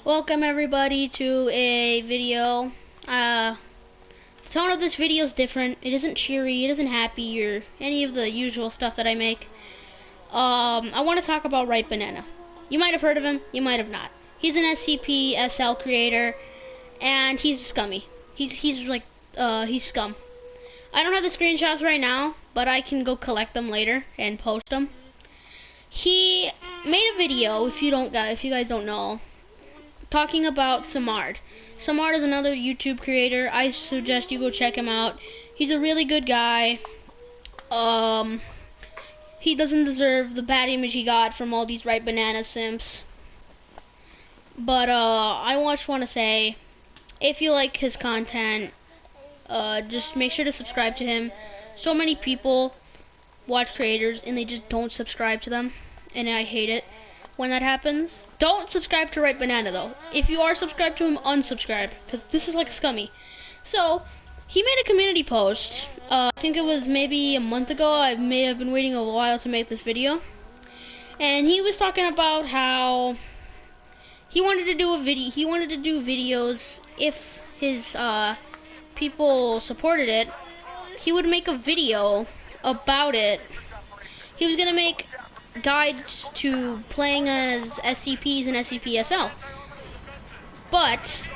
Welcome everybody to a video. The tone of this video is different. It isn't cheery, it isn't happy, or any of the usual stuff that I make. I want to talk about Aripebannana. You might have heard of him, you might have not. He's an SCP SL creator, and he's scummy. He's scum. I don't have the screenshots right now, but I can go collect them later and post them. He made a video, if you guys don't know, talking about Samard. Samard is another YouTube creator. I suggest you go check him out. He's a really good guy. He doesn't deserve the bad image he got from all these Aripebannana simps. But I just want to say, if you like his content, just make sure to subscribe to him. So many people watch creators and they just don't subscribe to them, and I hate it when that happens. Don't subscribe to Aripebannana though. If you are subscribed to him, unsubscribe, because this is like a scummy. So he made a community post. I think it was maybe a month ago. I may have been waiting a while to make this video, and he was talking about how he wanted to do a video. He wanted to do videos if his people supported it. He would make a video about it. He was gonna make guides to playing as SCPs and SCP-SL. But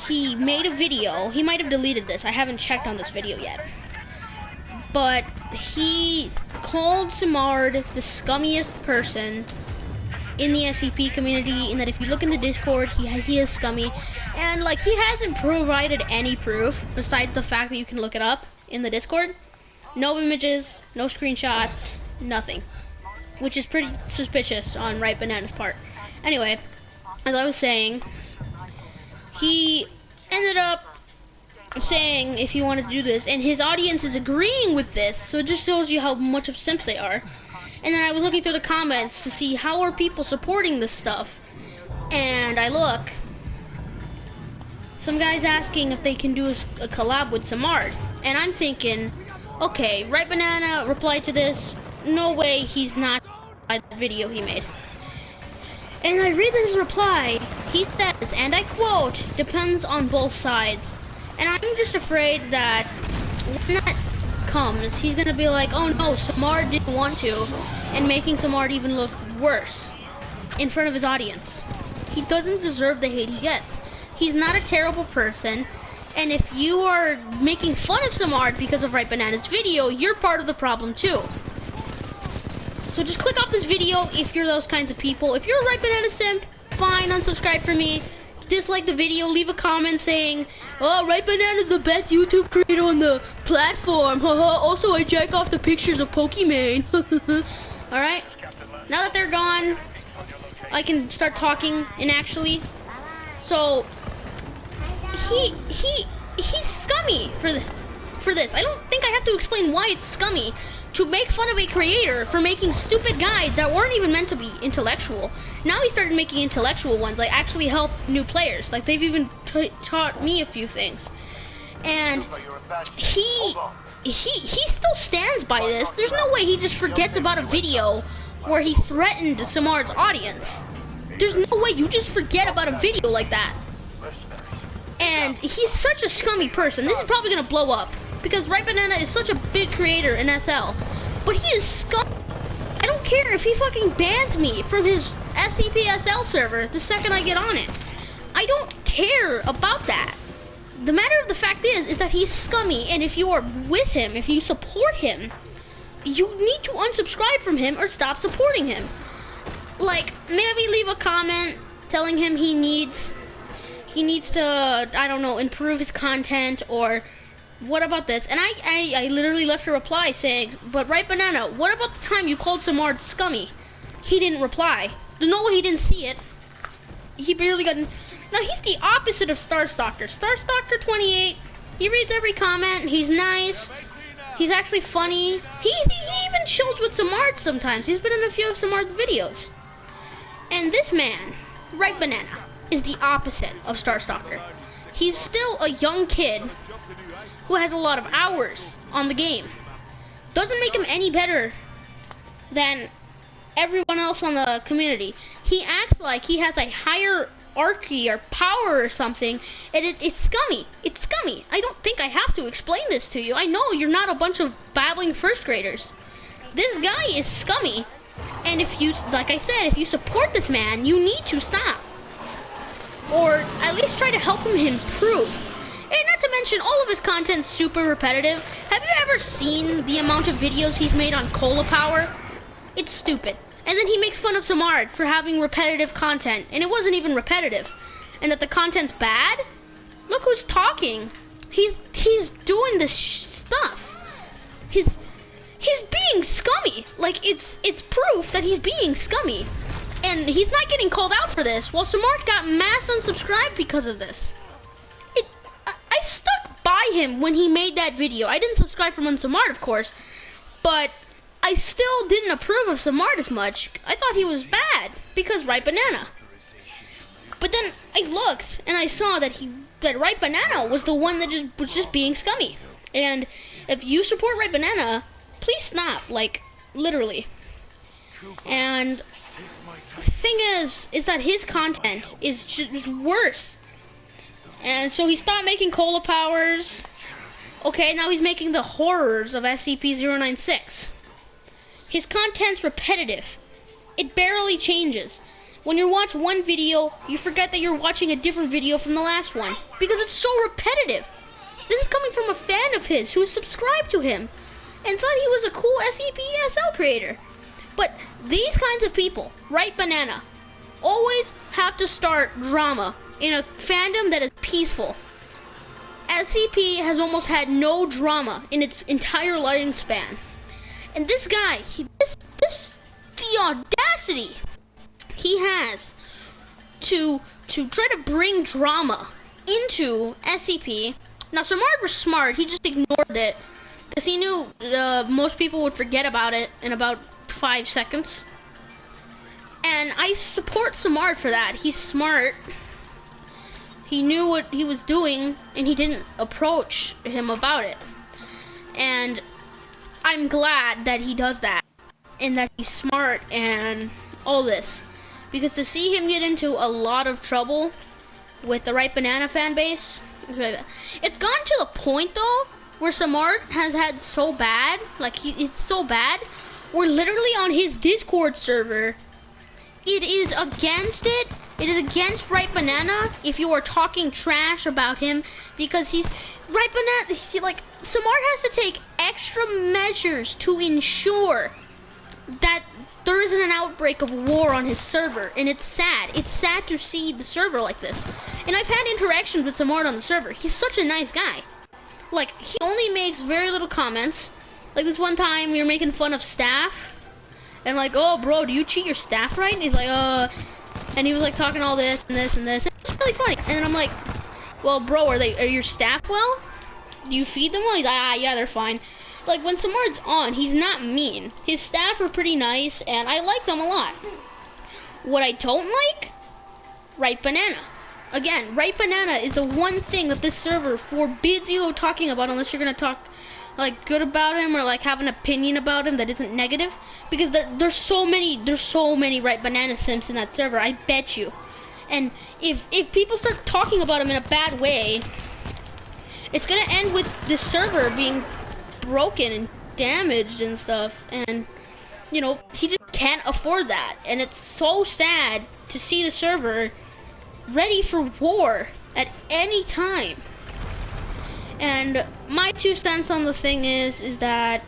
he made a video. He might have deleted this. I haven't checked on this video yet. But he called Samard the scummiest person in the SCP community, and that if you look in the Discord, he is scummy. And like, he hasn't provided any proof besides the fact that you can look it up in the Discord. No images, no screenshots, nothing. Which is pretty suspicious on Aripebannana's part. Anyway, as I was saying, he ended up saying if he wanted to do this, and his audience is agreeing with this, so it just shows you how much of simps they are. And then I was looking through the comments to see how are people supporting this stuff, and I look, some guys asking if they can do a collab with Samard, and I'm thinking, okay, Aripebannana replied to this. No way he's not by the video he made. And I read his reply. He says, and I quote, "Depends on both sides." And I'm just afraid that when that comes, he's gonna be like, oh no, Samard didn't want to, and making Samard even look worse in front of his audience. He doesn't deserve the hate he gets. He's not a terrible person. And if you are making fun of Samard because of Aripebannana's video, you're part of the problem too. So just click off this video if you're those kinds of people. If you're a Aripebannana simp, fine, unsubscribe from me. Dislike the video, leave a comment saying, oh, Aripebannana is the best YouTube creator on the platform. Also, I jack off the pictures of Pokemon. Alright? Now that they're gone, I can start talking and actually. So he's scummy for this. I don't think I have to explain why it's scummy to make fun of a creator for making stupid guides that weren't even meant to be intellectual. Now he started making intellectual ones, like actually help new players. Like they've even taught me a few things. And he still stands by this. There's no way he just forgets about a video where he threatened Samard's audience. There's no way you just forget about a video like that. And he's such a scummy person. This is probably gonna blow up, because Aripebannana is such a big creator in SL, but he is scum. I don't care if he fucking bans me from his SCP-SL server the second I get on it. I don't care about that. The matter of the fact is that he's scummy, and if you are with him, if you support him, you need to unsubscribe from him or stop supporting him. Like, maybe leave a comment telling him he needs to, I don't know, improve his content, or what about this? And I literally left a reply saying, but Aripebannana, what about the time you called Samard scummy? He didn't reply. There's no way he didn't see it. He barely got. Now he's the opposite of Starstalker. Starstalker 28. He reads every comment. He's nice. He's actually funny. He even chills with Samard sometimes. He's been in a few of Samard's videos. And this man, Aripebannana, is the opposite of Starstalker. He's still a young kid who has a lot of hours on the game. Doesn't make him any better than everyone else on the community. He acts like he has a higher archy or power or something, and it's scummy. It's scummy. I don't think I have to explain this to you. I know you're not a bunch of babbling first graders. This guy is scummy, and if you, like I said, if you support this man, you need to stop. Or at least try to help him improve. And not to mention, all of his content's super repetitive. Have you ever seen the amount of videos he's made on cola power? It's stupid. And then he makes fun of Samard for having repetitive content, and it wasn't even repetitive. And that the content's bad? Look who's talking. He's doing this stuff. He's being scummy. Like, it's proof that he's being scummy. And he's not getting called out for this, while Samard got mass unsubscribed because of this. I stuck by him when he made that video. I didn't subscribe from Samard, of course, but I still didn't approve of Samard as much. I thought he was bad because Aripebannana. But then I looked and I saw that Aripebannana was the one that was just being scummy. And if you support Aripebannana, please stop, like, literally. And the thing is that his content is just worse. And so he stopped making cola powers. Okay, now he's making the horrors of SCP-096. His content's repetitive. It barely changes. When you watch one video, you forget that you're watching a different video from the last one, because it's so repetitive. This is coming from a fan of his who subscribed to him and thought he was a cool SCP-SL creator. But these kinds of people, Aripebannana, always have to start drama in a fandom that is peaceful. SCP has almost had no drama in its entire lifespan. And this guy, the audacity he has to try to bring drama into SCP. Now, Samard was smart. He just ignored it because he knew most people would forget about it in about 5 seconds. And I support Samard for that. He's smart. He knew what he was doing, and he didn't approach him about it. And I'm glad that he does that, and that he's smart and all this. Because to see him get into a lot of trouble with the Aripebannana fan base, it's gotten to the point, though, where Samard has had so bad, like, it's so bad, where literally on his Discord server, it is against it. It is against Aripebannana if you are talking trash about him, because Aripebannana, like, Samard has to take extra measures to ensure that there isn't an outbreak of war on his server, and it's sad. It's sad to see the server like this. And I've had interactions with Samard on the server. He's such a nice guy. Like, he only makes very little comments. Like, this one time we were making fun of staff, and like, oh, bro, do you cheat your staff right? And he's like, and he was like talking all this and this and this. It's really funny. And then I'm like, well, bro, are your staff well? Do you feed them well? He's like, yeah, they're fine. Like, when Samard's on, he's not mean. His staff are pretty nice, and I like them a lot. What I don't like? Aripebannana. Again, Aripebannana is the one thing that this server forbids you talking about unless you're gonna talk, like, good about him or, like, have an opinion about him that isn't negative. Because there's so many Aripebannana simps in that server, I bet you. And if people start talking about him in a bad way, it's gonna end with this server being broken and damaged and stuff. And, you know, he just can't afford that. And it's so sad to see the server ready for war at any time. And my 2 cents on the thing is that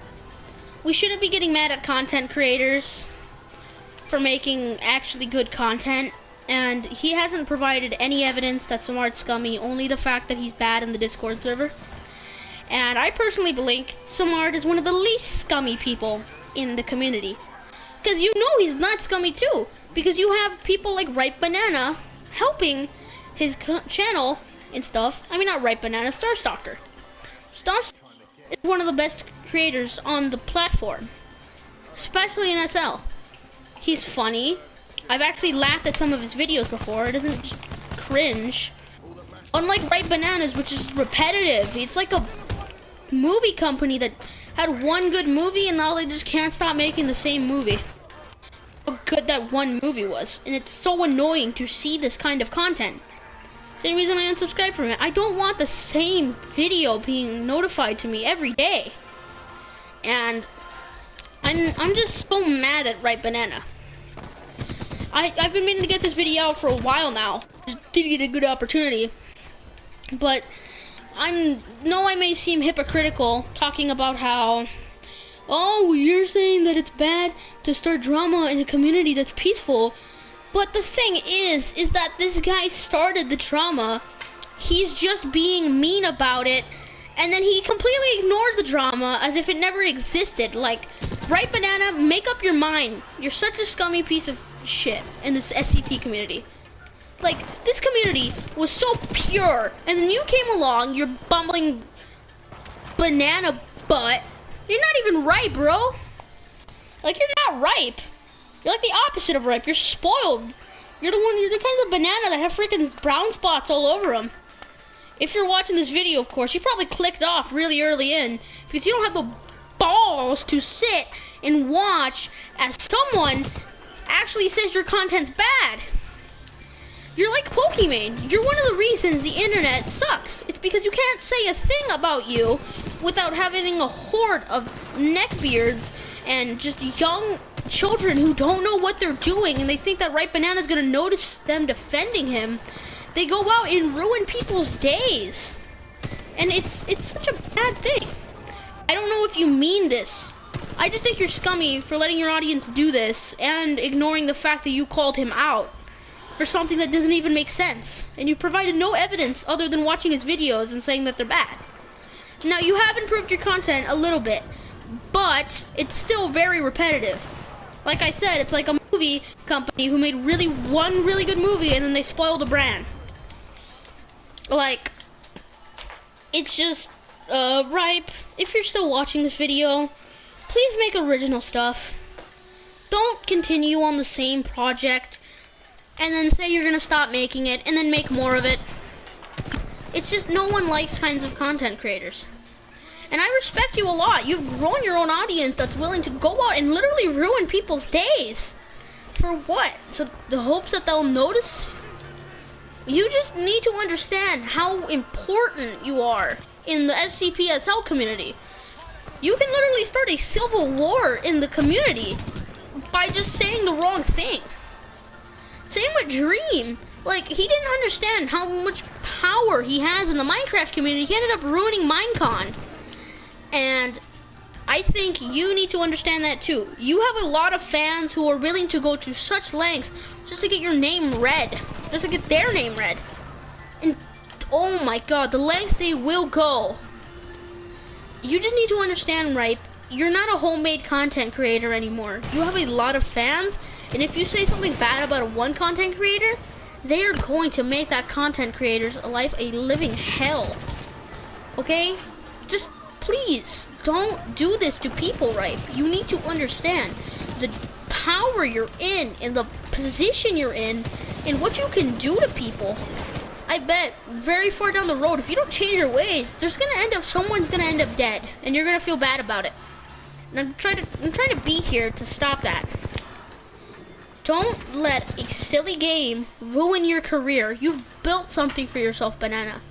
we shouldn't be getting mad at content creators for making actually good content. And he hasn't provided any evidence that Samard's scummy, only the fact that he's bad in the Discord server. And I personally believe Samard is one of the least scummy people in the community. Because you know he's not scummy too. Because you have people like Aripebannana helping his channel and stuff. I mean, not Aripebannana, Starstalker. Starstalker is one of the best creators on the platform, especially in SL. He's funny. I've actually laughed at some of his videos before. It doesn't just cringe. Unlike Aripebannana's, which is repetitive. It's like a movie company that had one good movie and now they just can't stop making the same movie. how good that one movie was. And it's so annoying to see this kind of content. The only reason I unsubscribed from it. I don't want the same video being notified to me every day. And I'm just so mad at Aripebannana. I've been meaning to get this video out for a while now. Just didn't get a good opportunity. But I may seem hypocritical talking about how, oh, you're saying that it's bad to start drama in a community that's peaceful. But the thing is that this guy started the drama. He's just being mean about it, and then he completely ignores the drama as if it never existed. Like, Aripebannana, make up your mind. You're such a scummy piece of shit in this SCP community. Like, this community was so pure, and then you came along, you're bumbling banana butt. You're not even ripe, bro. Like, you're not ripe. You're like the opposite of ripe. You're spoiled. You're the kind of banana that have freaking brown spots all over them. If you're watching this video, of course, you probably clicked off really early in because you don't have the balls to sit and watch as someone actually says your content's bad. You're like Pokemon. You're one of the reasons the internet sucks. It's because you can't say a thing about you without having a horde of neckbeards and just young children who don't know what they're doing, and they think that Aripebannana's gonna notice them defending him. They go out and ruin people's days, and it's such a bad thing. I don't know if you mean this. I just think you're scummy for letting your audience do this and ignoring the fact that you called him out for something that doesn't even make sense, and you provided no evidence other than watching his videos and saying that they're bad. Now, you have improved your content a little bit, but it's still very repetitive. Like I said, it's like a movie company who made one really good movie and then they spoil the brand. Like, it's just, Ripe, if you're still watching this video, please make original stuff. Don't continue on the same project and then say you're gonna stop making it and then make more of it. It's just, no one likes kinds of content creators. And I respect you a lot. You've grown your own audience that's willing to go out and literally ruin people's days. For what? So the hopes that they'll notice? You just need to understand how important you are in the FCPSL community. You can literally start a civil war in the community by just saying the wrong thing. Same with Dream. Like, he didn't understand how much power he has in the Minecraft community. He ended up ruining Minecon. And I think you need to understand that too. You have a lot of fans who are willing to go to such lengths just to get your name read. Just to get their name read. And oh my god, the lengths they will go. You just need to understand, Ripe, you're not a homemade content creator anymore. You have a lot of fans, and if you say something bad about one content creator, they are going to make that content creator's life a living hell. Okay? Just please, don't do this to people, Ripe. You need to understand the power you're in and the position you're in and what you can do to people. I bet very far down the road, if you don't change your ways, someone's gonna end up dead, and you're gonna feel bad about it. And I'm trying to be here to stop that. Don't let a silly game ruin your career. You've built something for yourself, Banana.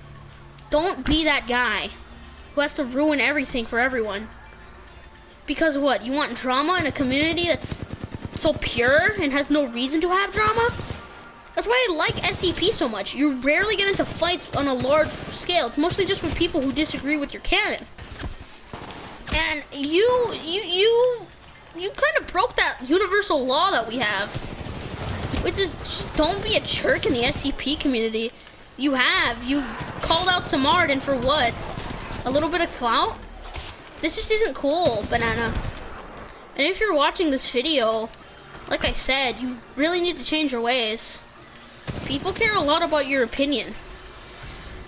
Don't be that guy who has to ruin everything for everyone. Because what? You want drama in a community that's so pure and has no reason to have drama? That's why I like SCP so much. You rarely get into fights on a large scale. It's mostly just with people who disagree with your canon. And you kind of broke that universal law that we have, which is just don't be a jerk in the SCP community. You called out Samard, and for what? A little bit of clout? This just isn't cool, Banana. And if you're watching this video, like I said, you really need to change your ways. People care a lot about your opinion.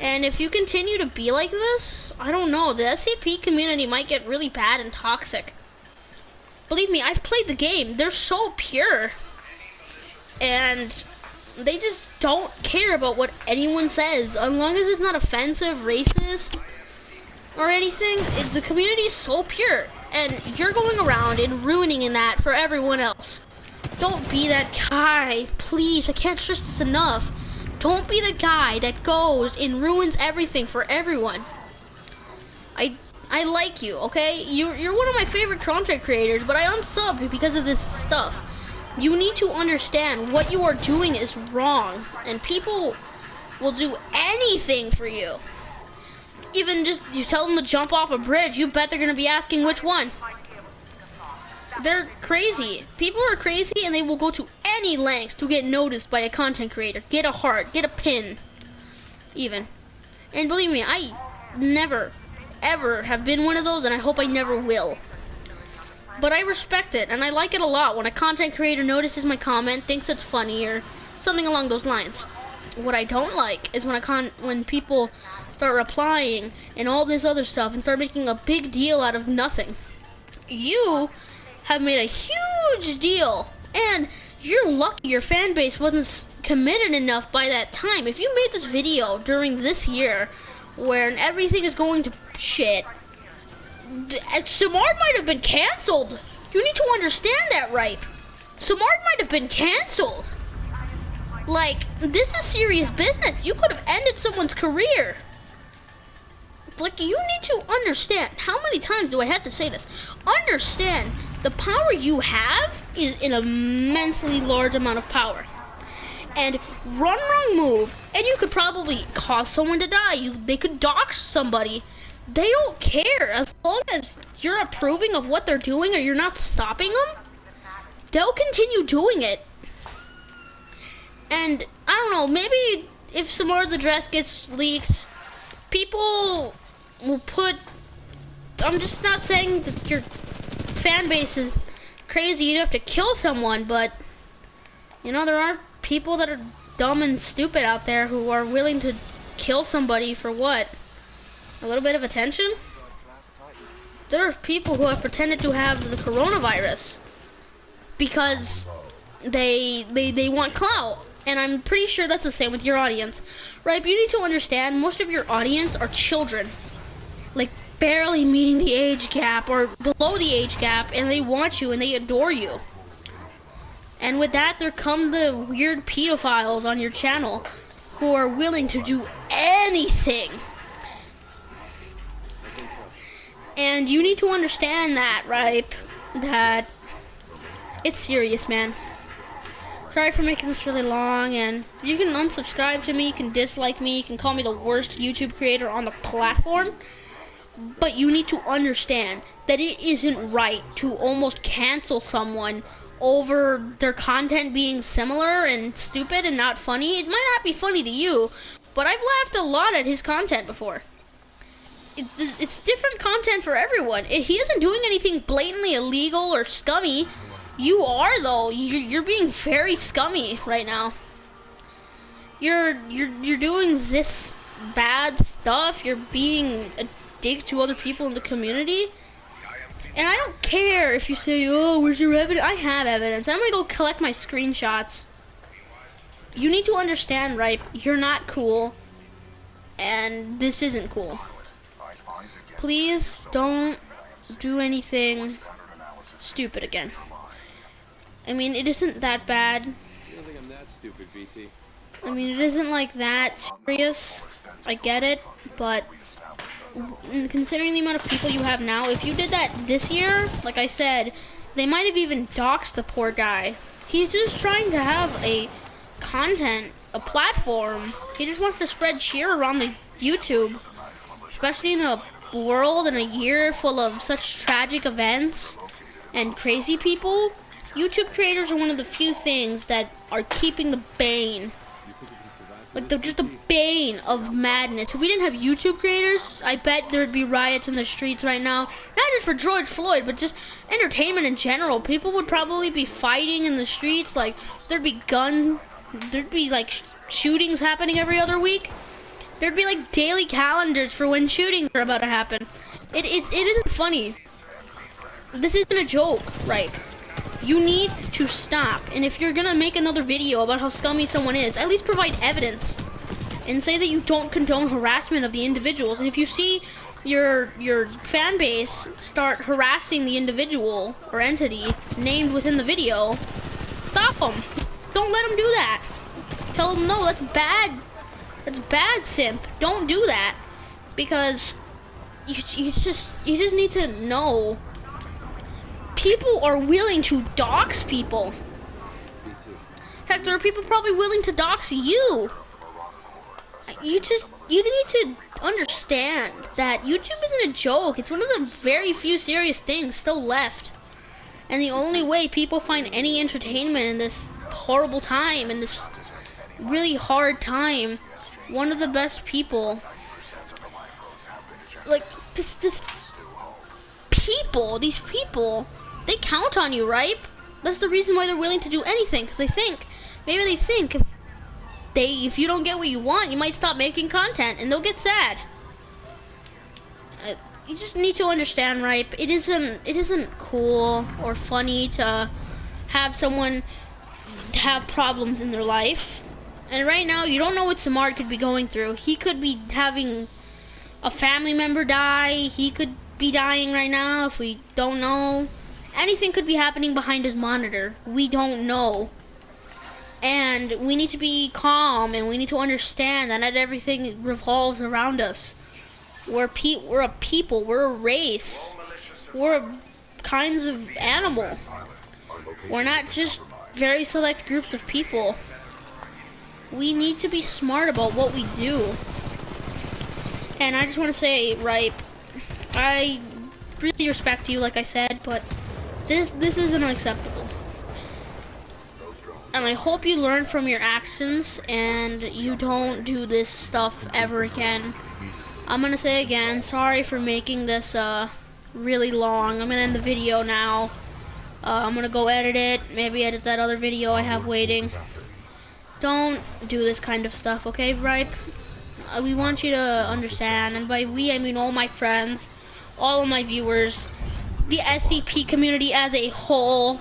And if you continue to be like this, I don't know, the SCP community might get really bad and toxic. Believe me, I've played the game. They're so pure. And they just don't care about what anyone says. As long as it's not offensive, racist, or anything, the community is so pure. And you're going around and ruining that for everyone else. Don't be that guy, please. I can't stress this enough. Don't be the guy that goes and ruins everything for everyone. I like you, okay? You're one of my favorite content creators, but I unsubbed because of this stuff. You need to understand what you are doing is wrong, and people will do anything for you. Even just you tell them to jump off a bridge, you bet they're gonna be asking which one. They're crazy. People are crazy, and they will go to any lengths to get noticed by a content creator. Get a heart, get a pin, even. And believe me, I never, ever have been one of those, and I hope I never will. But I respect it, and I like it a lot when a content creator notices my comment, thinks it's funny, or something along those lines. What I don't like is when people start replying and all this other stuff and start making a big deal out of nothing. You have made a huge deal, and you're lucky your fan base wasn't committed enough by that time. If you made this video during this year where everything is going to shit, Samard might have been canceled. You need to understand that, Ripe. Samard might have been canceled. Like, this is serious business. You could have ended someone's career. Like, you need to understand. How many times do I have to say this? Understand, the power you have is an immensely large amount of power. And wrong move, and you could probably cause someone to die. They could dox somebody. They don't care. As long as you're approving of what they're doing or you're not stopping them, they'll continue doing it. And I don't know, maybe if Samard's address gets leaked, people will put, I'm just not saying that your fan base is crazy, you have to kill someone, but you know, there are people that are dumb and stupid out there who are willing to kill somebody for what? A little bit of attention? There are people who have pretended to have the coronavirus because they want clout. And I'm pretty sure that's the same with your audience. Right? But you need to understand, most of your audience are children. Like, barely meeting the age gap or below the age gap, and they want you and they adore you. And with that, there come the weird pedophiles on your channel who are willing to do anything. And you need to understand that, right? That it's serious, man. Sorry for making this really long, and you can unsubscribe to me, you can dislike me, you can call me the worst YouTube creator on the platform, but you need to understand that it isn't right to almost cancel someone over their content being similar and stupid and not funny. It might not be funny to you, but I've laughed a lot at his content before. It's different content for everyone. He isn't doing anything blatantly illegal or scummy. You are, though. You're being very scummy right now. You're doing this bad stuff. You're being a dick to other people in the community. And I don't care if you say, oh, where's your evidence? I have evidence. I'm gonna go collect my screenshots. You need to understand, right? You're not cool. And this isn't cool. Please don't do anything stupid again. I mean, it isn't that bad. You don't think I'm that stupid, BT? I mean, it isn't like that serious. I get it, but considering the amount of people you have now, if you did that this year, like I said, they might have even doxed the poor guy. He's just trying to have a platform. He just wants to spread cheer around the YouTube, especially in a world and a year full of such tragic events and crazy people. YouTube creators are one of the few things that are keeping the bane. Like, they're just the bane of madness. If we didn't have YouTube creators, I bet there'd be riots in the streets right now. Not just for George Floyd, but just entertainment in general. People would probably be fighting in the streets. Like, there'd be like shootings happening every other week. There'd be like daily calendars for when shootings are about to happen. It isn't funny. This isn't a joke, right? You need to stop. And if you're gonna make another video about how scummy someone is, at least provide evidence and say that you don't condone harassment of the individuals. And if you see your fan base start harassing the individual or entity named within the video, Stop them. Don't let them do that. Tell them, no, that's bad. That's bad, simp. Don't do that. Because you just need to know. People are willing to dox people. Heck, there are people probably willing to dox you. You need to understand that YouTube isn't a joke. It's one of the very few serious things still left. And the only way people find any entertainment in this horrible time, in this really hard time, one of the best people, like these people, they count on you, right? That's the reason why they're willing to do anything, because they think if you don't get what you want, you might stop making content, and they'll get sad. You just need to understand, right? It isn't cool or funny to have someone have problems in their life. And right now, you don't know what Samart could be going through. He could be having a family member die. He could be dying right now if we don't know. Anything could be happening behind his monitor. We don't know. And we need to be calm, and we need to understand that not everything revolves around us. We're a people, we're a race. We're kinds of animal. We're not just very select groups of people. We need to be smart about what we do. And I just want to say, Ripe, I really respect you, like I said, but this isn't acceptable. And I hope you learn from your actions and you don't do this stuff ever again. I'm gonna say again, sorry for making this really long. I'm gonna end the video now. I'm gonna go edit it, maybe edit that other video I have waiting. Don't do this kind of stuff, okay, Ripe? We want you to understand, and by we I mean all my friends, all of my viewers, the SCP community as a whole.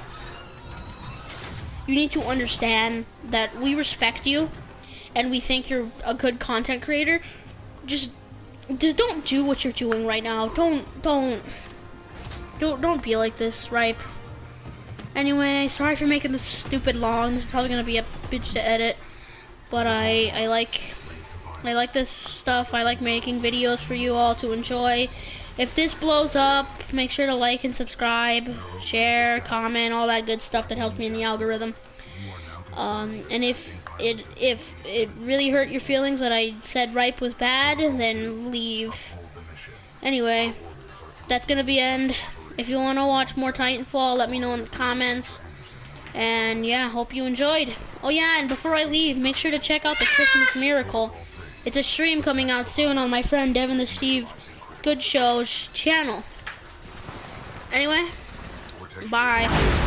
You need to understand that we respect you, and we think you're a good content creator. Just don't do what you're doing right now. Don't be like this, Ripe. Anyway, sorry for making this stupid long. It's probably gonna be a bitch to edit, but I like this stuff. I like making videos for you all to enjoy. If this blows up, make sure to like and subscribe, share, comment, all that good stuff that helps me in the algorithm. And if it really hurt your feelings that I said Ripe was bad, then leave. Anyway, that's gonna be end. If you want to watch more Titanfall, let me know in the comments. And yeah, hope you enjoyed. Oh yeah, and before I leave, make sure to check out the Christmas Miracle. It's a stream coming out soon on my friend Devin the Steve Good Show's channel. Anyway, bye.